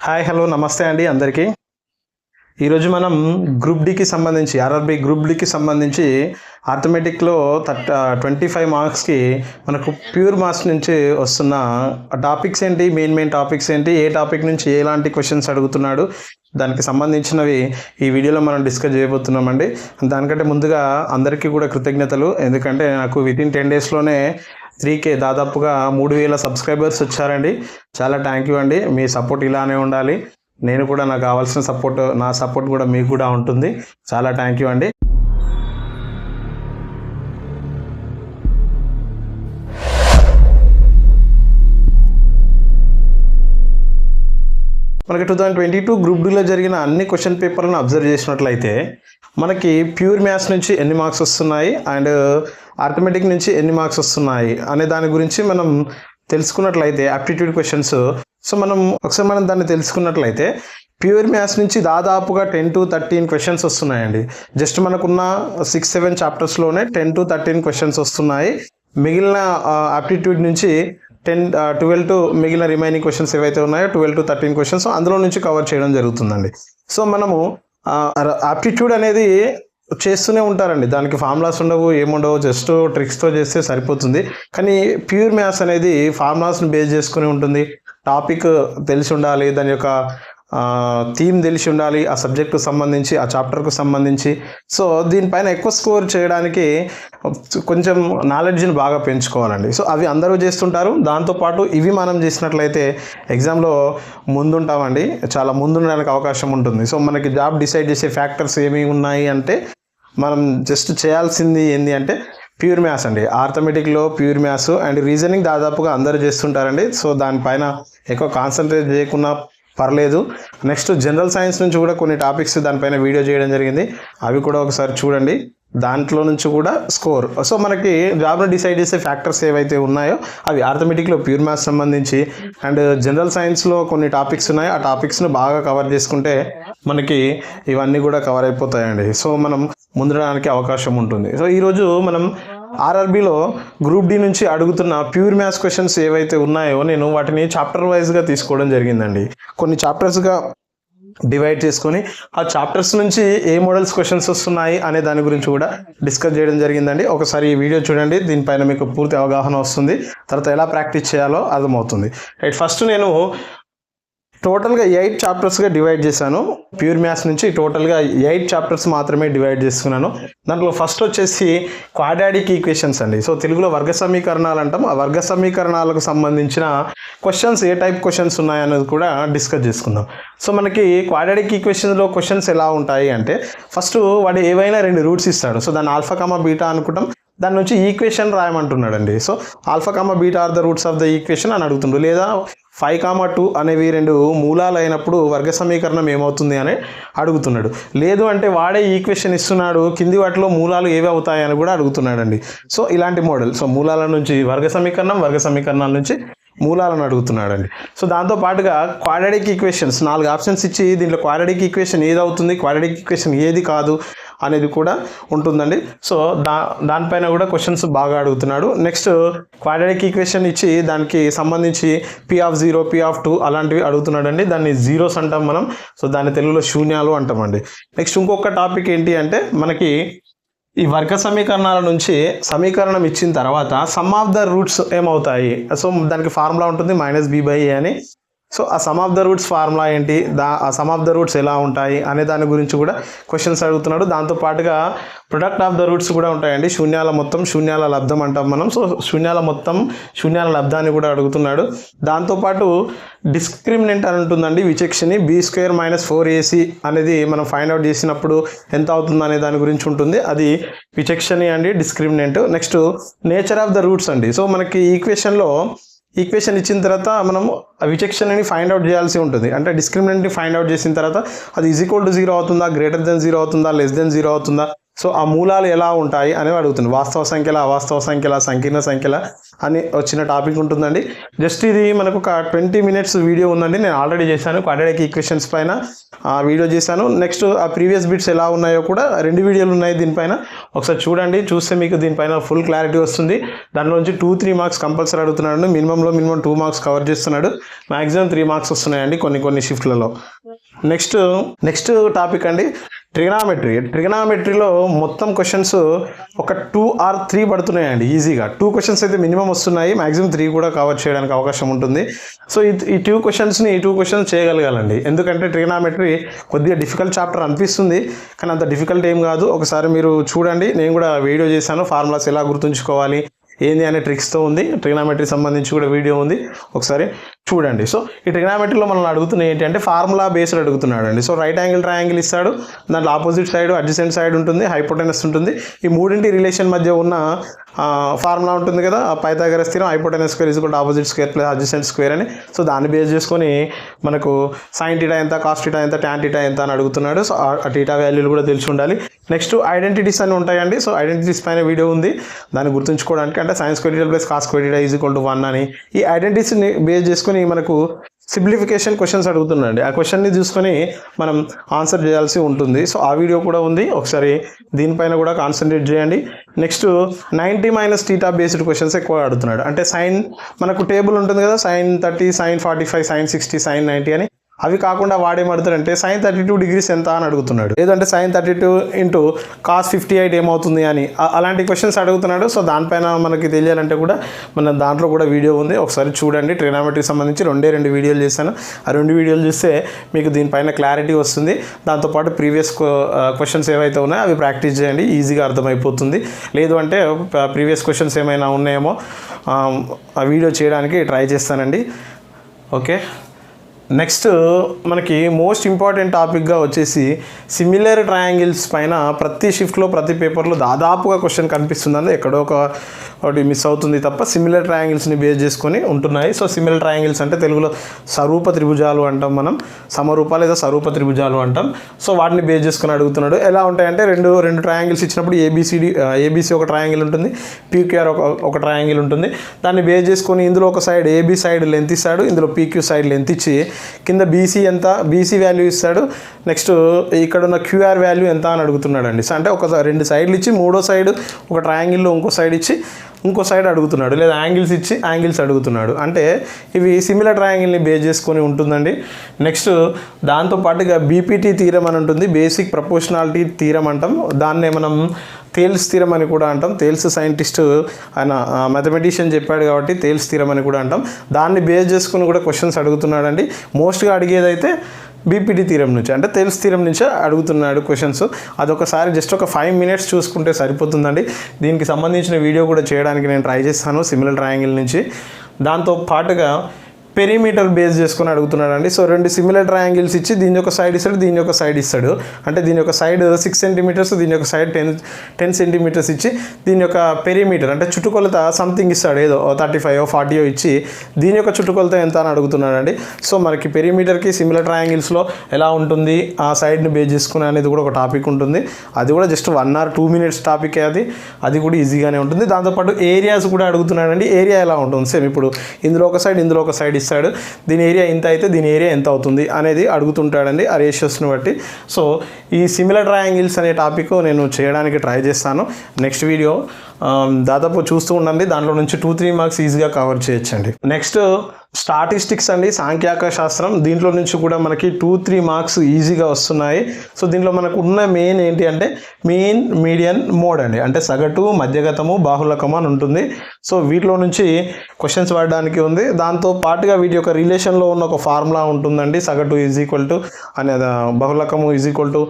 Hi hello నమస్తే అండి అందరికీ. ఈరోజు మనం గ్రూప్ డికి సంబంధించి ఆర్ఆర్బి గ్రూప్ డికి సంబంధించి ఆర్థమెటిక్లో 25 మార్క్స్కి మనకు ప్యూర్ మ్యాథ్స్ నుంచి వస్తున్న టాపిక్స్ ఏంటి, మెయిన్ టాపిక్స్ ఏంటి, ఏ టాపిక్ నుంచి ఎలాంటి క్వశ్చన్స్ అడుగుతున్నాడు, దానికి సంబంధించినవి ఈ వీడియోలో మనం డిస్కస్ చేయబోతున్నామండి. దానికంటే ముందుగా అందరికీ కూడా కృతజ్ఞతలు. ఎందుకంటే నాకు వితిన్ 10 డేస్లోనే 3K దాదాపుగా 3000 సబ్స్క్రైబర్స్ వచ్చారండి. చాలా థ్యాంక్ యూ అండి. మీ సపోర్ట్ ఇలానే ఉండాలి. నేను కూడా నాకు కావాల్సిన సపోర్ట్, నా సపోర్ట్ కూడా మీకు కూడా ఉంటుంది. చాలా థ్యాంక్ యూ అండి. మనకి 2022 గ్రూప్ డిలో జరిగిన అన్ని క్వశ్చన్ పేపర్లను అబ్జర్వ్ చేసినట్లయితే మనకి ప్యూర్ మ్యాథ్స్ నుంచి ఎన్ని మార్క్స్ వస్తున్నాయి అండ్ ఆర్థమెటిక్ నుంచి ఎన్ని మార్క్స్ వస్తున్నాయి అనే దాని గురించి మనం తెలుసుకున్నట్లయితే యాప్టిట్యూడ్ క్వశ్చన్స్. సో ఒకసారి మనం దాన్ని తెలుసుకున్నట్లయితే ప్యూర్ మ్యాథ్స్ నుంచి దాదాపుగా 10 to 13 క్వశ్చన్స్ వస్తున్నాయండి. జస్ట్ మనకున్న 6-7 చాప్టర్స్లోనే 10 to 13 క్వశ్చన్స్ వస్తున్నాయి. మిగిలిన యాప్టిట్యూడ్ నుంచి 12 to మిగిలిన రిమైనింగ్ క్వశ్చన్స్ ఏవైతే ఉన్నాయో 12 to 13 క్వశ్చన్స్ అందులో నుంచి కవర్ చేయడం జరుగుతుందండి. సో మనము యాప్టిట్యూడ్ అనేది చేస్తూనే ఉంటారండి. దానికి ఫార్ములాస్ ఉండవు, ఏముండవు, జస్ట్ ట్రిక్స్తో చేస్తే సరిపోతుంది. కానీ ప్యూర్ మ్యాథ్స్ అనేది ఫార్ములాస్ని బేస్ చేసుకుని ఉంటుంది. టాపిక్ తెలిసి ఉండాలి, దాని యొక్క థీమ్ తెలిసి ఉండాలి, ఆ సబ్జెక్టుకు సంబంధించి, ఆ చాప్టర్కు సంబంధించి. సో దీనిపైన ఎక్కువ స్కోర్ చేయడానికి కొంచెం నాలెడ్జ్ని బాగా పెంచుకోవాలండి. సో అవి అందరూ చేస్తుంటారు. దాంతోపాటు ఇవి మనం చేసినట్లయితే ఎగ్జామ్లో ముందుంటామండి, చాలా ముందుండడానికి అవకాశం ఉంటుంది. సో మనకి జాబ్ డిసైడ్ చేసే ఫ్యాక్టర్స్ ఏమి ఉన్నాయి అంటే మనం జస్ట్ చేయాల్సింది ఏంటి అంటే ప్యూర్ మ్యాథ్స్ అండి. ఆర్థమెటిక్లో ప్యూర్ మ్యాథ్స్ అండ్ రీజనింగ్ దాదాపుగా అందరూ చేస్తుంటారండి. సో దానిపైన ఎక్కువ కాన్సన్ట్రేట్ చేయకుండా పర్లేదు. నెక్స్ట్ జనరల్ సైన్స్ నుంచి కూడా కొన్ని టాపిక్స్ దానిపైన వీడియో చేయడం జరిగింది, అవి కూడా ఒకసారి చూడండి. దాంట్లో నుంచి కూడా స్కోర్. సో మనకి జాబ్ను డిసైడ్ చేసే ఫ్యాక్టర్స్ ఏవైతే ఉన్నాయో అవి ఆర్థమెటిక్లో ప్యూర్ మ్యాథ్స్ సంబంధించి అండ్ జనరల్ సైన్స్లో కొన్ని టాపిక్స్ ఉన్నాయి. ఆ టాపిక్స్ను బాగా కవర్ చేసుకుంటే మనకి ఇవన్నీ కూడా కవర్ అయిపోతాయండి. సో మనం ముందడానికి అవకాశం ఉంటుంది. సో ఈరోజు మనం ఆర్ఆర్బిలో గ్రూప్ డి నుంచి అడుగుతున్న ప్యూర్ మ్యాథ్స్ క్వశ్చన్స్ ఏవైతే ఉన్నాయో నేను వాటిని చాప్టర్ వైజ్గా తీసుకోవడం జరిగిందండి. కొన్ని చాప్టర్స్గా డివైడ్ చేసుకొని ఆ చాప్టర్స్ నుంచి ఏ మోడల్స్ క్వశ్చన్స్ వస్తున్నాయి అనే దాని గురించి కూడా డిస్కస్ చేయడం జరిగిందండి. ఒకసారి ఈ వీడియో చూడండి, దీనిపైన మీకు పూర్తి అవగాహన వస్తుంది. తర్వాత ఎలా ప్రాక్టీస్ చేయాలో అర్థమవుతుంది. రైట్, ఫస్ట్ నేను టోటల్గా 8 చాప్టర్స్గా డివైడ్ చేశాను. ప్యూర్ మ్యాథ్స్ నుంచి టోటల్గా 8 చాప్టర్స్ మాత్రమే డివైడ్ చేసుకున్నాను. దాంట్లో ఫస్ట్ వచ్చేసి క్వాడ్రాటిక్ ఈక్వేషన్స్ అండి. సో తెలుగులో వర్గ సమీకరణాలు అంటాం. ఆ వర్గ సమీకరణాలకు సంబంధించిన క్వశ్చన్స్, ఏ టైప్ క్వశ్చన్స్ ఉన్నాయనేది కూడా డిస్కస్ చేసుకుందాం. సో మనకి క్వాడ్రాటిక్ ఈక్వేషన్స్లో క్వశ్చన్స్ ఎలా ఉంటాయి అంటే ఫస్ట్ వాడు ఏవైనా 2 రూట్స్ ఇస్తాడు. సో దాన్ని ఆల్ఫా కామా బీటా అనుకుంటాం. దాని నుంచి ఈక్వేషన్ రాయమంటున్నాడండి. So alpha comma beta are the roots of the equation అని అడుగుతుండ్రు. లేదా 5, 2 అనేవి 2 మూలాలు అయినప్పుడు వర్గ సమీకరణం ఏమవుతుంది అని అడుగుతున్నాడు. లేదు అంటే వాడే ఈక్వేషన్ ఇస్తున్నాడు, కింది వాటిలో మూలాలు ఏవి అవుతాయి అని కూడా అడుగుతున్నాడండి. సో ఇలాంటి మోడల్. సో మూలాల నుంచి వర్గ సమీకరణాల నుంచి మూలాలను అడుగుతున్నాడండి. సో దాంతో పాటుగా క్వాడ్రాటిక్ ఈక్వేషన్స్ 4 ఆప్షన్స్ ఇచ్చి దీంట్లో క్వాడ్రాటిక్ ఈక్వేషన్ ఏది అవుతుంది, క్వాడ్రాటిక్ ఈక్వేషన్ ఏది కాదు అనేది కూడా ఉంటుందండి. సో దానిపైన కూడా క్వశ్చన్స్ బాగా అడుగుతున్నాడు. నెక్స్ట్ క్వాడ్రాటిక్ ఈక్వేషన్ ఇచ్చి దానికి సంబంధించి P0, P2 అలాంటివి అడుగుతున్నాడండి. దాన్ని జీరోస్ అంటాం మనం. సో దాన్ని తెలుగులో శూన్యాలు అంటామండి. నెక్స్ట్ ఇంకొక టాపిక్ ఏంటి అంటే మనకి ఈ వర్గ సమీకరణాల నుంచి సమీకరణం ఇచ్చిన తర్వాత సమ్ ఆఫ్ ద రూట్స్ ఏమవుతాయి. సో దానికి ఫార్ములా ఉంటుంది -b/a అని. సో ఆ some of the roots formula ఏంటి, ఆ సమ్ ఆఫ్ ద రూట్స్ ఎలా ఉంటాయి అనే దాని గురించి కూడా క్వశ్చన్స్ అడుగుతున్నాడు. దాంతోపాటుగా ప్రొడక్ట్ ఆఫ్ ద రూట్స్ కూడా ఉంటాయండి. శూన్యాల మొత్తం, శూన్యాల లబ్ధం అంటాం మనం. సో శూన్యాల మొత్తం, శూన్యాల లబ్ధాన్ని కూడా అడుగుతున్నాడు. దాంతోపాటు డిస్క్రిమినెంట్ అని ఉంటుందండి, విచక్షణ. b² - 4ac అనేది మనం ఫైండ్ అవుట్ చేసినప్పుడు ఎంత అవుతుంది అనే దాని గురించి ఉంటుంది. అది విచక్షణ అండి, discriminant. Next nature of the roots అండి. సో మనకి ఈక్వేషన్ ఇచ్చిన తర్వాత మనం విచక్షణని ఫైండ్ అవుట్ చేయాల్సి ఉంటుంది. అంటే డిస్క్రిమినెంట్ని ఫైండ్ అవుట్ చేసిన తర్వాత అది = 0 అవుతుందా, > 0 అవుతుందా, <0 అవుతుందా. సో ఆ మూలాలు ఎలా ఉంటాయి అనేవి అడుగుతుంది. వాస్తవ సంఖ్యల, అవాస్తవ సంఖ్యల, సంకీర్ణ సంఖ్యల అని వచ్చిన టాపిక్ ఉంటుందండి. జస్ట్ ఇది మనకు ఒక 20 minutes వీడియో ఉందండి. నేను ఆల్రెడీ చేశాను క్వాడ్రాటిక్ ఈక్వేషన్స్ పైన వీడియో చేశాను. నెక్స్ట్ ఆ ప్రీవియస్ బిట్స్ ఎలా ఉన్నాయో కూడా 2 వీడియోలు ఉన్నాయి దీనిపైన. ఒకసారి చూడండి, చూస్తే మీకు దీనిపైన ఫుల్ క్లారిటీ వస్తుంది. దానిలోంచి 2-3 మార్క్స్ కంపల్సరీ అడుగుతున్నాడు. మినిమం 2 మార్క్స్ కవర్ చేస్తున్నాడు. మ్యాక్సిమం 3 మార్క్స్ వస్తున్నాయండి కొన్ని షిఫ్ట్లలో. నెక్స్ట్ టాపిక్ అండి ట్రిగనామెట్రీలో మొత్తం క్వశ్చన్స్ ఒక 2 or 3 పడుతున్నాయండి ఈజీగా. 2 క్వశ్చన్స్ అయితే మినిమం వస్తున్నాయి, మ్యాక్సిమం 3 కూడా కవర్ చేయడానికి అవకాశం ఉంటుంది. సో ఈ 2 క్వశ్చన్స్ చేయగలగాలండి. ఎందుకంటే ట్రిగనామెట్రీ కొద్దిగా డిఫికల్ట్ చాప్టర్ అనిపిస్తుంది, కానీ అంత డిఫికల్ట్ ఏం కాదు. ఒకసారి మీరు చూడండి, నేను కూడా వీడియో చేశాను, ఫార్ములాస్ ఎలా గుర్తుంచుకోవాలి ఏంది అనే ట్రిక్స్తో ఉంది. ట్రిగనామెట్రీ సంబంధించి కూడా వీడియో ఉంది, ఒకసారి చూడండి. సో ఈ ట్రిగనామెట్రీలో మనల్ని అడుగుతున్నాయి ఏంటి అంటే ఫార్ములా బేస్డ్ అడుగుతున్నాడు అండి. సో రైట్ యాంగిల్ ట్రయాంగిల్ ఇస్తాడు, దాంట్లో ఆపోజిట్ సైడ్, అడ్జసెంట్ సైడ్ ఉంటుంది, హైపోటెనస్ ఉంటుంది. ఈ మూడింటి రిలేషన్ మధ్య ఉన్న ఫార్ములా ఉంటుంది కదా, Pythagoras theorem, hypotenuse square is equal to opposite square plus adjacent square అని. సో దాన్ని బేస్ చేసుకొని మనకు సైన్ టీటా ఎంత, కాస్ టీటా ఎంత, ట్యాన్ టీటా ఎంత అని అడుగుతున్నాడు. సో ఆ టీటా వాల్యూలు కూడా తెలిసి ఉండాలి. నెక్స్ట్ ఐడెంటిటీస్ అని ఉంటాయండి. సో ఐడెంటిటీస్ పైన వీడియో ఉంది, దాన్ని గుర్తుంచుకోవడానికి. అంటే sine square theta plus cos square theta is equal to 1 అని ఈ ఐడెంటిటీస్ని బేస్ చేసుకొని మనకు సింప్లిఫికేషన్ క్వశ్చన్స్ అడుగుతున్నాండి. ఆ క్వశ్చన్ని చూసుకొని మనం ఆన్సర్ చేయాల్సి ఉంటుంది. సో ఆ వీడియో కూడా ఉంది, ఒకసారి దీనిపైన కూడా కాన్సన్ట్రేట్ చేయండి. నెక్స్ట్ 90 - θ బేస్డ్ క్వశ్చన్స్ ఎక్కువ అడుగుతున్నాడు. అంటే సైన్ మనకు టేబుల్ ఉంటుంది కదా, sin 30, sin 45, sin 60, sin 90 అని. అవి కాకుండా వాడేమడుతాడంటే sin 32 degrees ఎంత అని అడుగుతున్నాడు, లేదంటే sin 32 × cos 58 ఏమవుతుంది అని అలాంటి క్వశ్చన్స్ అడుగుతున్నాడు. సో దానిపైన మనకి తెలియాలంటే కూడా మన దాంట్లో కూడా వీడియో ఉంది, ఒకసారి చూడండి. ట్రిగనామెట్రీకి సంబంధించి 2 వీడియోలు చేశాను. ఆ 2 వీడియోలు చూస్తే మీకు దీనిపైన క్లారిటీ వస్తుంది. దాంతోపాటు ప్రీవియస్ క్వశ్చన్స్ ఏవైతే ఉన్నాయో అవి ప్రాక్టీస్ చేయండి, ఈజీగా అర్థమైపోతుంది. లేదు అంటే ప్రీవియస్ క్వశ్చన్స్ ఏమైనా ఉన్నాయేమో ఆ వీడియో చేయడానికి ట్రై చేస్తానండి. ఓకే, నెక్స్ట్ మనకి మోస్ట్ ఇంపార్టెంట్ టాపిక్గా వచ్చేసి సిమిలర్ ట్రయాంగిల్స్ పైన ప్రతి షిఫ్ట్లో ప్రతి పేపర్లో దాదాపుగా క్వశ్చన్ కనిపిస్తుందండి. ఎక్కడో ఒకటి మిస్ అవుతుంది తప్ప సిమిలర్ ట్రయాంగిల్స్ని బేస్ చేసుకొని ఉంటున్నాయి. సో సిమిలర్ ట్రయాంగిల్స్ అంటే తెలుగులో సరూప త్రిభుజాలు అంటాం మనం, సమరూప లేదా సరూప త్రిభుజాలు అంటాం. సో వాటిని బేస్ చేసుకొని అడుగుతున్నాడు. ఎలా ఉంటాయంటే రెండు ట్రయాంగిల్స్ ఇచ్చినప్పుడు ఏబీసీ ఒక ట్రయాంగిల్ ఉంటుంది, పీక్యూఆర్ ఒక ట్రయాంగిల్ ఉంటుంది. దాన్ని బేస్ చేసుకొని ఇందులో ఒక సైడ్ ఏబీ సైడ్ లెంత్ ఇస్తాడు, ఇందులో పీక్యూ సైడ్ లెంత్ ఇచ్చి కింద బీసీ వాల్యూ ఇస్తాడు. నెక్స్ట్ ఇక్కడ ఉన్న క్యూఆర్ వాల్యూ ఎంత అని అడుగుతున్నాడు అండి. అంటే ఒక 2 సైడ్లు ఇచ్చి మూడో సైడ్ ఒక ట్రయాంగిల్లో ఇంకో సైడ్ ఇచ్చి ఇంకో సైడ్ అడుగుతున్నాడు, లేదా యాంగిల్స్ ఇచ్చి యాంగిల్స్ అడుగుతున్నాడు. అంటే ఇవి సిమిలర్ ట్రయాంగిల్ని బేస్ చేసుకొని ఉంటుందండి. నెక్స్ట్ దాంతోపాటుగా బీపీటీ థీరం అని ఉంటుంది, బేసిక్ ప్రపోర్షనాలిటీ థీరం అంటాం. దాన్నే మనం థేల్స్ థీరం అని కూడా అంటాం. థేల్స్ సైంటిస్ట్ ఆయన మ్యాథమెటిషియన్ చెప్పాడు కాబట్టి థేల్స్ థీరం అని కూడా అంటాం. దాన్ని బేస్ చేసుకుని కూడా క్వశ్చన్స్ అడుగుతున్నాడండి. మోస్ట్గా అడిగేదైతే బీపీటీ థీరం నుంచి, అంటే థేల్స్ థీరం నుంచే అడుగుతున్నాడు క్వశ్చన్స్. అదొకసారి జస్ట్ ఒక 5 minutes చూసుకుంటే సరిపోతుందండి. దీనికి సంబంధించిన వీడియో కూడా చేయడానికి నేను ట్రై చేస్తాను సిమిలర్ ట్రయాంగిల్ నుంచి. దాంతో పాటుగా పెరిమీటర్ బేస్ చేసుకొని అడుగుతున్నాడు అండి. సో 2 సిమిలర్ ట్రయాంగిల్స్ ఇచ్చి దీని యొక్క సైడ్ ఇస్తాడు, దీని యొక్క సైడ్ ఇస్తాడు. అంటే దీని యొక్క సైడ్ 6 centimeters, దీని యొక్క సైడ్ 10 centimeters ఇచ్చి దీని యొక్క పెరిమీటర్ అంటే చుట్టుకొలత సంథింగ్ ఇస్తాడు, ఏదో 35 40 ఇచ్చి దీని యొక్క చుట్టుకొలత ఎంత అని అడుగుతున్నాడు అండి. సో మనకి పెరిమీటర్కి సిమిలర్ ట్రయాంగిల్స్లో ఎలా ఉంటుంది ఆ సైడ్ని బేస్ చేసుకుని అనేది కూడా ఒక టాపిక్ ఉంటుంది. అది కూడా జస్ట్ 1 or 2 minutes టాపిక్ అది కూడా ఈజీగానే ఉంటుంది. దాంతోపాటు ఏరియాస్ కూడా అడుగుతున్నాడు అండి. ఏరియా ఎలా ఉంటుంది, సేమ్ ఇప్పుడు ఇందులో ఒక సైడ్ ఇందులో ఒక సైడ్ ఇస్తాడు, దీని ఏరియా ఇంత అయితే దీని ఏరియా ఎంత అవుతుంది అనేది అడుగుతుంటాడండి ఆ రేషియోస్ని బట్టి. సో ఈ సిమిలర్ ట్రయాంగిల్స్ అనే టాపిక్ నేను చేయడానికి ట్రై చేస్తాను. నెక్స్ట్ వీడియో దాదాపు చూస్తూ ఉండండి, దాంట్లో నుంచి 2-3 మార్క్స్ ఈజీగా కవర్ చేయొచ్చండి. నెక్స్ట్ స్టాటిస్టిక్స్ అండి, సాంఖ్యాక శాస్త్రం. దీంట్లో నుంచి కూడా మనకి 2-3 మార్క్స్ ఈజీగా వస్తున్నాయి. సో దీంట్లో మనకు ఉన్న మెయిన్ ఏంటి అంటే మీన్, మీడియన్, మోడ్ అండి. అంటే సగటు, మధ్యగతము, బాహుళకము అని ఉంటుంది. సో వీటిలో నుంచి క్వశ్చన్స్ పడడానికి ఉంది. దాంతో పాటుగా వీటి యొక్క రిలేషన్లో ఉన్న ఒక ఫార్ములా ఉంటుందండి. సగటు ఈజ్ ఈక్వల్ టు అనేది బహుళకము ఈజ్ ఈక్వల్ టు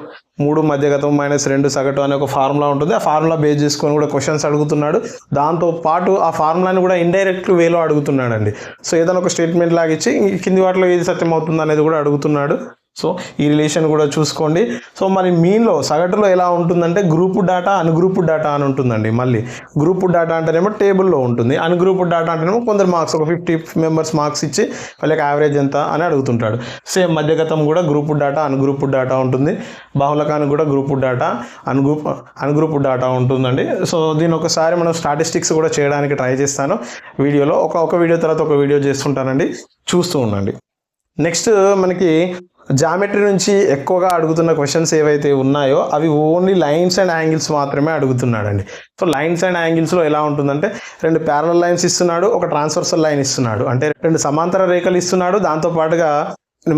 3 మధ్యగతం -2 సగటు అనే ఒక ఫార్ములా ఉంటుంది. ఆ ఫార్ములా బేస్ చేసుకొని కూడా క్వశ్చన్స్ అడుగుతున్నాడు. దాంతో పాటు ఆ ఫార్ములాని కూడా ఇండైరెక్ట్ వేలో అడుగుతున్నాడు అండి. సో ఏదైనా ఒక స్టేట్మెంట్ లాగా ఇచ్చి కింది వాటిలో ఏది సత్యం అవుతుంది అనేది కూడా అడుగుతున్నాడు. సో ఈ రిలేషన్ కూడా చూసుకోండి. సో మరి మీన్లో సగటులో ఎలా ఉంటుందంటే గ్రూప్ డేటా అన్గ్రూప్ డేటా అని ఉంటుందండి. మళ్ళీ గ్రూప్ డేటా అంటేనేమో టేబుల్లో ఉంటుంది, అన్గ్రూప్ డేటా అంటేనేమో కొందరు మార్క్స్ ఒక 50 మెంబర్స్ మార్క్స్ ఇచ్చి వాళ్ళకి యావరేజ్ ఎంత అని అడుగుతుంటాడు. సేమ్ మధ్యగతం కూడా గ్రూప్ డేటా అన్గ్రూప్ డేటా ఉంటుంది, బాహుళకానికి కూడా గ్రూప్ డేటా అన్గ్రూప్ డేటా ఉంటుందండి. సో దీని ఒకసారి మనం స్టాటిస్టిక్స్ కూడా చేయడానికి ట్రై చేస్తాను వీడియోలో, ఒక వీడియో తర్వాత ఒక వీడియో చేస్తుంటానండి, చూస్తూ ఉండండి. నెక్స్ట్ మనకి జామెట్రీ నుంచి ఎక్కువగా అడుగుతున్న క్వశ్చన్స్ ఏవైతే ఉన్నాయో అవి ఓన్లీ లైన్స్ అండ్ యాంగిల్స్ మాత్రమే అడుగుతున్నాడండి. సో లైన్స్ అండ్ యాంగిల్స్లో ఎలా ఉంటుందంటే 2 ప్యారలల్ లైన్స్ ఇస్తున్నాడు, ఒక ట్రాన్స్వర్సల్ లైన్ ఇస్తున్నాడు, అంటే 2 సమాంతర రేఖలు ఇస్తున్నాడు, దాంతోపాటుగా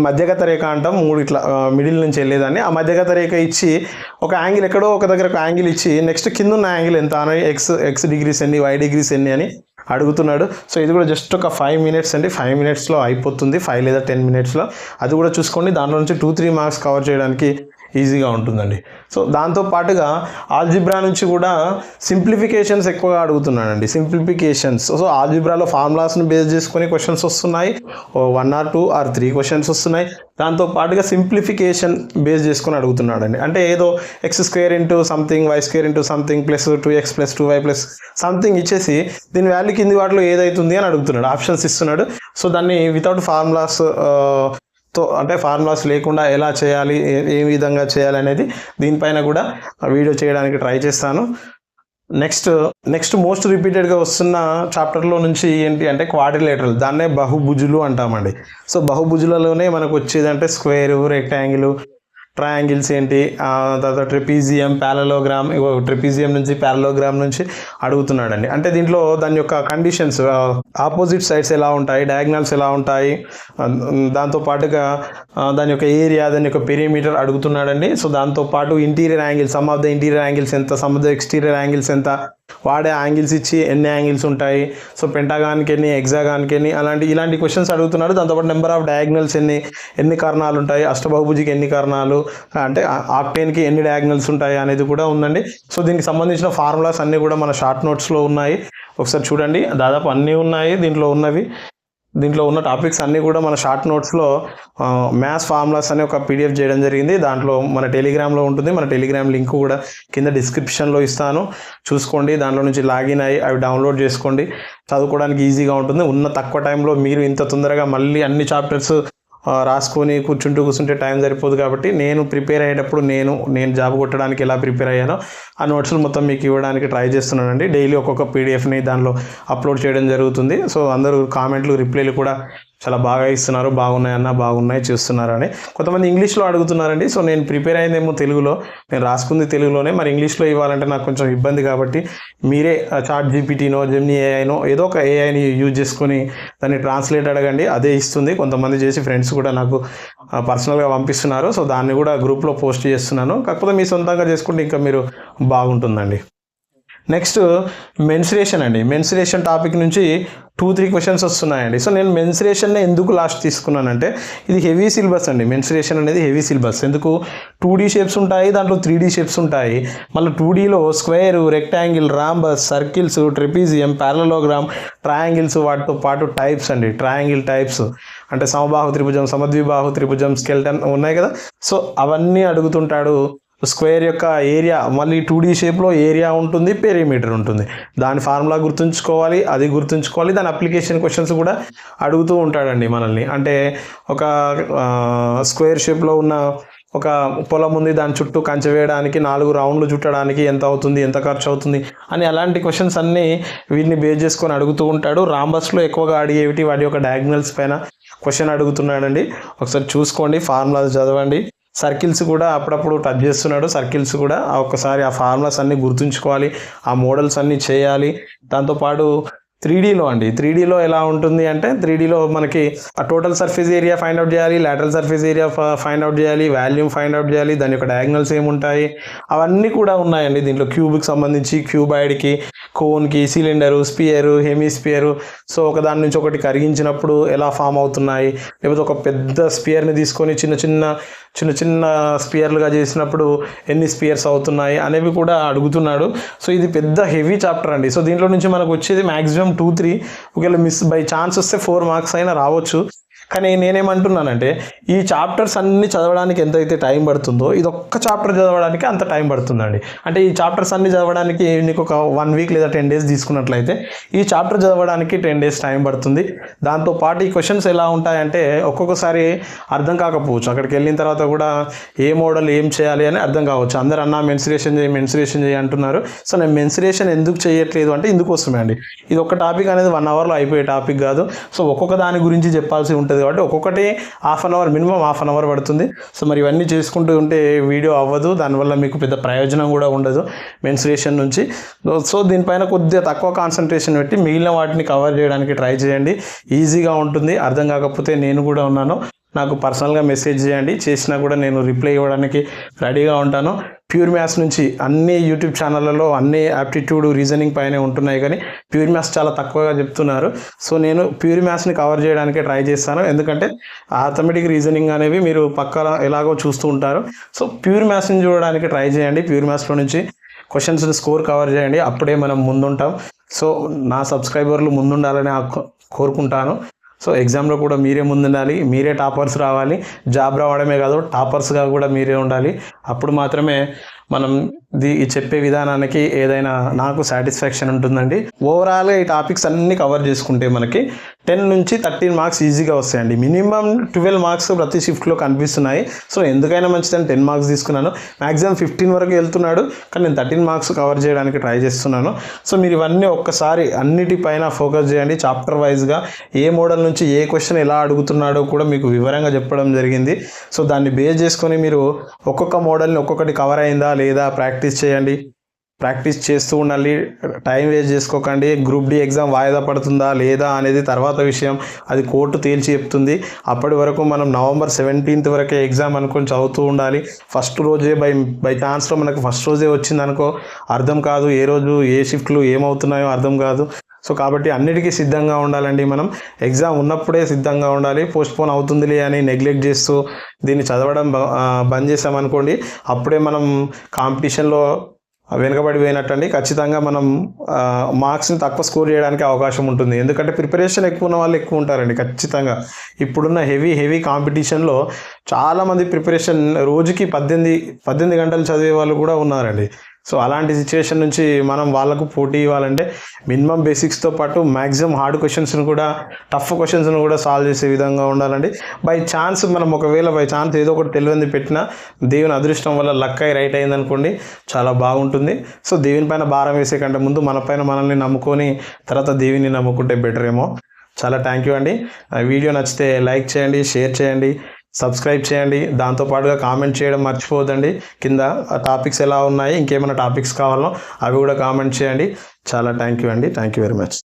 మధ్యగత రేఖ అంటాం, 3 ఇట్లా మిడిల్ నుంచి వెళ్ళేదాన్ని. ఆ మధ్యగత రేఖ ఇచ్చి ఒక యాంగిల్ ఎక్కడో ఒక దగ్గర ఒక యాంగిల్ ఇచ్చి నెక్స్ట్ కింద ఉన్న యాంగిల్ ఎంత అని ఎక్స్ డిగ్రీస్ ఎన్ని, వై డిగ్రీస్ ఎన్ని అని అడుగుతున్నాడు. సో ఇది కూడా జస్ట్ ఒక 5 మినిట్స్ అండి, 5 మినిట్స్లో అయిపోతుంది, 5 లేదా 10 మినిట్స్లో. అది కూడా చూసుకోండి, దాంట్లో నుంచి 2-3 మార్క్స్ కవర్ చేయడానికి ఈజీగా ఉంటుందండి. సో దాంతోపాటుగా ఆల్జిబ్రా నుంచి కూడా సింప్లిఫికేషన్స్ ఎక్కువగా అడుగుతున్నానండి, సింప్లిఫికేషన్స్. సో ఆల్జిబ్రాలో ఫార్ములాస్ని బేస్ చేసుకొని క్వశ్చన్స్ వస్తున్నాయి, 1 or 2 or 3 క్వశ్చన్స్ వస్తున్నాయి. దాంతోపాటుగా సింప్లిఫికేషన్ బేస్ చేసుకొని అడుగుతున్నాడండి, అంటే ఏదో x² into something, y² into something plus 2x plus 2y plus something ఇచ్చేసి దీని వాల్యూ కింది వాటిలో ఏదైతుంది అని అడుగుతున్నాడు, ఆప్షన్స్ ఇస్తున్నాడు. సో దాన్ని వితౌట్ ఫార్ములాస్ అంటే ఫార్ములాస్ లేకుండా ఎలా చేయాలి, ఏ విధంగా చేయాలి అనేది దీనిపైన కూడా వీడియో చేయడానికి ట్రై చేస్తాను. నెక్స్ట్ మోస్ట్ రిపీటెడ్గా వస్తున్న చాప్టర్లో నుంచి ఏంటి అంటే క్వాడ్రిలేటరల్, దాన్నే బహుభుజులు అంటామండి. సో బహుభుజులలోనే మనకు వచ్చేది అంటే స్క్వేరు, రెక్టాంగిల్, ట్రయాంగిల్స్ ఏంటి, తర్వాత ట్రెపీజియం, ప్యారలోగ్రామ్, ట్రెపీజియం నుంచి ప్యారలోగ్రామ్ నుంచి అడుగుతున్నాడండి. అంటే దీంట్లో దాని యొక్క కండిషన్స్, ఆపోజిట్ సైడ్స్ ఎలా ఉంటాయి, డయాగ్నల్స్ ఎలా ఉంటాయి, దాంతోపాటుగా దాని యొక్క ఏరియా, దాని యొక్క పెరిమీటర్ అడుగుతున్నాడండి. సో దాంతోపాటు interior angles, sum of the interior angles ఎంత, sum of the exterior angles ఎంత, వాడే యాంగిల్స్ ఇచ్చి ఎన్ని యాంగిల్స్ ఉంటాయి, సో పెంటాగాన్కి ఎన్ని, హెక్సాగాన్కి ఎన్ని, ఇలాంటి క్వశ్చన్స్ అడుగుతున్నాడు. దాంతోపాటు నెంబర్ ఆఫ్ డయాగ్నల్స్ ఎన్ని కర్ణాలు ఉంటాయి, అష్టబహుభుజికి ఎన్ని కర్ణాలు, అంటే ఆక్టేన్కి ఎన్ని డయాగ్నల్స్ ఉంటాయి అనేది కూడా ఉందండి. సో దీనికి సంబంధించిన ఫార్ములాస్ అన్నీ కూడా మన షార్ట్ నోట్స్లో ఉన్నాయి, ఒకసారి చూడండి. దాదాపు అన్నీ ఉన్నాయి దీంట్లో ఉన్న టాపిక్స్ అన్నీ కూడా మన షార్ట్ నోట్స్లో మ్యాథ్స్ ఫార్ములాస్ అని ఒక పీడిఎఫ్ చేయడం జరిగింది. దాంట్లో మన టెలిగ్రామ్లో ఉంటుంది, మన టెలిగ్రామ్ లింక్ కూడా కింద డిస్క్రిప్షన్లో ఇస్తాను, చూసుకోండి. దాంట్లో నుంచి లాగిన్ అయ్యి అవి డౌన్లోడ్ చేసుకోండి, చదువుకోవడానికి ఈజీగా ఉంటుంది. ఉన్న తక్కువ టైంలో మీరు ఇంత తొందరగా మళ్ళీ అన్ని చాప్టర్స్ రాసుకొని కూర్చుంటే టైం సరిపోదు. కాబట్టి నేను ప్రిపేర్ అయ్యేటప్పుడు నేను జాబ్ కొట్టడానికి ఎలా ప్రిపేర్ అయ్యానో ఆ నోట్స్లు మొత్తం మీకు ఇవ్వడానికి ట్రై చేస్తున్నానండి. డైలీ ఒక్కొక్క పీడిఎఫ్ని దానిలో అప్లోడ్ చేయడం జరుగుతుంది. సో అందరూ కామెంట్లు, రిప్లైలు కూడా చాలా బాగా ఇస్తున్నారు, బాగున్నాయి చూస్తున్నారని. కొంతమంది ఇంగ్లీష్లో అడుగుతున్నారండి. సో నేను ప్రిపేర్ అయిందేమో తెలుగులో, నేను రాసుకుంది తెలుగులోనే, మరి ఇంగ్లీష్లో ఇవ్వాలంటే నాకు కొంచెం ఇబ్బంది. కాబట్టి మీరే చాట్ జీపీటీనో, జెమినీ ఏఐనో ఏదో ఒక ఏఐని యూజ్ చేసుకొని దాన్ని ట్రాన్స్లేట్ అడగండి, అదే ఇస్తుంది. కొంతమంది చేసి ఫ్రెండ్స్ కూడా నాకు పర్సనల్గా పంపిస్తున్నారు. సో దాన్ని కూడా గ్రూప్లో పోస్ట్ చేస్తున్నాను. కాకపోతే మీ సొంతంగా చేసుకుంటే ఇంకా మీరు బాగుంటుందండి. నెక్స్ట్ మెన్సురేషన్ అండి. మెన్సురేషన్ టాపిక్ నుంచి 2-3 క్వశ్చన్స్ వస్తున్నాయండి. సో నేను మెన్సురేషన్నే ఎందుకు లాస్ట్ తీసుకున్నానంటే ఇది హెవీ సిలబస్ అండి. మెన్సురేషన్ అనేది హెవీ సిలబస్. ఎందుకు 2D షేప్స్ ఉంటాయి, దాంట్లో 3D షేప్స్ ఉంటాయి. మళ్ళీ 2Dలో square, rectangle, rhombus, circles, trapezium, parallelogram, triangles, వాటితో పాటు టైప్స్ అండి, ట్రయాంగిల్ టైప్స్ అంటే సమబాహు త్రిభుజం, సమద్విబాహు త్రిభుజం, స్కెల్టన్ ఉన్నాయి కదా. సో అవన్నీ అడుగుతుంటాడు. స్క్వేర్ యొక్క ఏరియా, మళ్ళీ 2D షేప్లో ఏరియా ఉంటుంది, పెరిమీటర్ ఉంటుంది, దాని ఫార్ములా గుర్తుంచుకోవాలి, దాని అప్లికేషన్ క్వశ్చన్స్ కూడా అడుగుతూ ఉంటాడండి మనల్ని. అంటే ఒక స్క్వేర్ షేప్లో ఉన్న ఒక పొలం ఉంది, దాని చుట్టూ కంచె వేయడానికి 4 రౌండ్లు చుట్టడానికి ఎంత అవుతుంది, ఎంత ఖర్చు అవుతుంది అని అలాంటి క్వశ్చన్స్ అన్నీ వీటిని బేస్ చేసుకొని అడుగుతూ ఉంటాడు. రాంబస్లో ఎక్కువగా అడిగేవి వాటి యొక్క డయాగ్నల్స్ పైన క్వశ్చన్ అడుగుతున్నాడండి. ఒకసారి చూసుకోండి, ఫార్ములాస్ చదవండి. సర్కిల్స్ కూడా అప్పుడప్పుడు టచ్ చేస్తున్నాడు. సర్కిల్స్ కూడా ఒక్కసారి ఆ ఫార్ములాస్ అన్నీ గుర్తుంచుకోవాలి, ఆ మోడల్స్ అన్నీ చేయాలి. దాంతోపాటు 3Dలో అండి, 3Dలో ఎలా ఉంటుంది అంటే 3Dలో మనకి ఆ total surface area find out చేయాలి, lateral surface area find out చేయాలి, వాల్యూమ్ ఫైండ్ అవుట్ చేయాలి, దాని యొక్క డయాగ్నల్స్ ఏముంటాయి అవన్నీ కూడా ఉన్నాయండి దీంట్లో. క్యూబ్కి సంబంధించి క్యూబాయిడ్కి, కోన్కి, సిలిండరు, స్పియరు, హెమిస్పియరు, సో ఒకదాని నుంచి ఒకటి కరిగించినప్పుడు ఎలా ఫామ్ అవుతున్నాయి, లేకపోతే ఒక పెద్ద స్పియర్ని తీసుకొని చిన్న చిన్న స్పియర్లుగా చేసినప్పుడు ఎన్ని స్పియర్స్ అవుతున్నాయి అనేవి కూడా అడుగుతున్నాడు. సో ఇది పెద్ద హెవీ చాప్టర్ అండి. సో దీంట్లో నుంచి మనకు వచ్చేది మ్యాక్సిమం 2-3, ఒకవేళ మిస్ బై ఛాన్స్ వస్తే 4 మార్క్స్ అయినా రావచ్చు. కానీ నేనేమంటున్నానంటే ఈ చాప్టర్స్ అన్ని చదవడానికి ఎంతైతే టైం పడుతుందో ఇది ఒక్క చాప్టర్ చదవడానికి అంత టైం పడుతుందండి. అంటే ఈ చాప్టర్స్ అన్ని చదవడానికి నీకు ఒక 1 వీక్ లేదా 10 డేస్ తీసుకున్నట్లయితే ఈ చాప్టర్ చదవడానికి 10 డేస్ టైం పడుతుంది. దాంతోపాటు ఈ క్వశ్చన్స్ ఎలా ఉంటాయంటే ఒక్కొక్కసారి అర్థం కాకపోవచ్చు, అక్కడికి వెళ్ళిన తర్వాత కూడా ఏ మోడల్ ఏం చేయాలి అని అర్థం కావచ్చు. అందరు అన్న మెన్సురేషన్ చేయి అంటున్నారు. సో నేను మెన్సురేషన్ ఎందుకు చేయట్లేదు అంటే ఇందుకోసమే అండి. ఇది ఒక టాపిక్ అనేది 1 అవర్లో అయిపోయే టాపిక్ కాదు. సో ఒక్కొక్క దాని గురించి చెప్పాల్సి ఉంటుంది కాబట్టి ఒక్కొక్కటి half an hour, minimum half an hour పడుతుంది. సో మరి ఇవన్నీ చేసుకుంటూ ఉంటే వీడియో అవ్వదు, దానివల్ల మీకు పెద్ద ప్రయోజనం కూడా ఉండదు మెన్సురేషన్ నుంచి. సో దీనిపైన కొద్దిగా తక్కువ కాన్సన్ట్రేషన్ పెట్టి మిగిలిన వాటిని కవర్ చేయడానికి ట్రై చేయండి. ఈజీగా ఉంటుంది. అర్థం కాకపోతే నేను కూడా ఉన్నాను, నాకు పర్సనల్గా మెసేజ్ చేయండి, చేసినా కూడా నేను రిప్లై ఇవ్వడానికి రెడీగా ఉంటాను. ప్యూర్ మ్యాథ్స్ నుంచి అన్ని యూట్యూబ్ ఛానళ్ళలో అన్ని యాప్టిట్యూడ్ రీజనింగ్ పైనే ఉంటున్నాయి, కానీ ప్యూర్ మ్యాథ్స్ చాలా తక్కువగా చెప్తున్నారు. సో నేను ప్యూర్ మ్యాథ్స్ని కవర్ చేయడానికి ట్రై చేస్తాను, ఎందుకంటే ఆర్థమెటిక్ రీజనింగ్ అనేవి మీరు పక్కన ఎలాగో చూస్తూ ఉంటారు. సో ప్యూర్ మ్యాథ్స్ని చూడడానికి ట్రై చేయండి. ప్యూర్ మ్యాథ్స్లో నుంచి క్వశ్చన్స్ స్కోర్ కవర్ చేయండి, అప్పుడే మనం ముందుంటాం. సో నా సబ్స్క్రైబర్లు ముందుండాలని కోరుకుంటాను. సో ఎగ్జామ్లో కూడా మీరే ముందుండాలి, మీరే టాపర్స్ రావాలి. జాబ్ రావడమే కాదు, టాపర్స్గా కూడా మీరే ఉండాలి. అప్పుడు మాత్రమే మనం ఈ చెప్పే విధానానికి ఏదైనా నాకు సాటిస్ఫాక్షన్ ఉంటుందండి. ఓవరాల్గా ఈ టాపిక్స్ అన్నీ కవర్ చేసుకుంటే మనకి 10 నుంచి 13 మార్క్స్ ఈజీగా వస్తాయండి. మినిమం 12 మార్క్స్ ప్రతి షిఫ్ట్లో కనిపిస్తున్నాయి. సో ఎందుకైనా మంచిదని 10 మార్క్స్ తీసుకున్నాను. మ్యాక్సిమం 15 వరకు వెళ్తున్నాడు, కానీ నేను 13 మార్క్స్ కవర్ చేయడానికి ట్రై చేస్తున్నాను. సో మీరు ఇవన్నీ ఒక్కసారి అన్నిటిపైన ఫోకస్ చేయండి. చాప్టర్ వైజ్గా ఏ మోడల్ నుంచి ఏ క్వశ్చన్ ఎలా అడుగుతున్నాడో కూడా మీకు వివరంగా చెప్పడం జరిగింది. సో దాన్ని బేస్ చేసుకొని మీరు ఒక్కొక్క మోడల్ని ఒక్కొక్కటి కవర్ అయిందా లేదా ప్రాక్టీస్ చేయండి. ప్రాక్టీస్ చేస్తూ ఉండాలి, టైం వేస్ట్ చేసుకోకండి. గ్రూప్ డి ఎగ్జామ్ వాయిదా పడుతుందా లేదా అనేది తర్వాత విషయం, అది కోర్టు తేల్చి చెప్తుంది. అప్పటి వరకు మనం నవంబర్ 17th వరకే ఎగ్జామ్ అనుకొని చదువుతూ ఉండాలి. ఫస్ట్ రోజే బై ఛాన్స్లో మనకు ఫస్ట్ రోజే వచ్చింది అనుకో, అర్థం కాదు, ఏ రోజు ఏ షిఫ్ట్లు ఏమవుతున్నాయో అర్థం కాదు. సో కాబట్టి అన్నిటికీ సిద్ధంగా ఉండాలండి. మనం ఎగ్జామ్ ఉన్నప్పుడే సిద్ధంగా ఉండాలి. పోస్ట్పోన్ అవుతుందిలే అని నెగ్లెక్ట్ చేస్తూ దీన్ని చదవడం బంద్ చేసామనుకోండి, అప్పుడే మనం కాంపిటీషన్లో వెనుకబడిపోయినట్టండి. ఖచ్చితంగా మనం మార్క్స్ని తక్కువ స్కోర్ చేయడానికి అవకాశం ఉంటుంది. ఎందుకంటే ప్రిపరేషన్ ఎక్కువ ఉన్న వాళ్ళు ఎక్కువ ఉంటారండి. ఖచ్చితంగా ఇప్పుడున్న హెవీ కాంపిటీషన్లో చాలామంది ప్రిపరేషన్ రోజుకి 18 గంటలు చదివే వాళ్ళు కూడా ఉన్నారండి. సో అలాంటి సిచ్యువేషన్ నుంచి మనం వాళ్ళకు పోటీ ఇవ్వాలంటే మినిమం బేసిక్స్తో పాటు మ్యాక్సిమం హార్డ్ క్వశ్చన్స్ని కూడా, టఫ్ క్వశ్చన్స్ని కూడా సాల్వ్ చేసే విధంగా ఉండాలండి. బై ఛాన్స్ మనం ఒకవేళ ఏదో ఒకటి తెలియంది పెట్టినా దేవుని అదృష్టం వల్ల లక్ అయి రైట్ అయిందనుకోండి, చాలా బాగుంటుంది. సో దేవుని పైన భారం వేసే కంటే ముందు మన పైన మనల్ని నమ్ముకొని తర్వాత దేవుని నమ్ముకుంటే బెటర్ ఏమో. చాలా థ్యాంక్ యూ అండి. వీడియో నచ్చితే లైక్ చేయండి, షేర్ చేయండి, సబ్స్క్రైబ్ చేయండి. దాంతోపాటుగా కామెంట్ చేయడం మర్చిపోవద్దండి. కింద టాపిక్స్ ఎలా ఉన్నాయి, ఇంకేమైనా టాపిక్స్ కావాలో అవి కూడా కామెంట్ చేయండి. చాలా థ్యాంక్ యూ అండి. Thank you very much.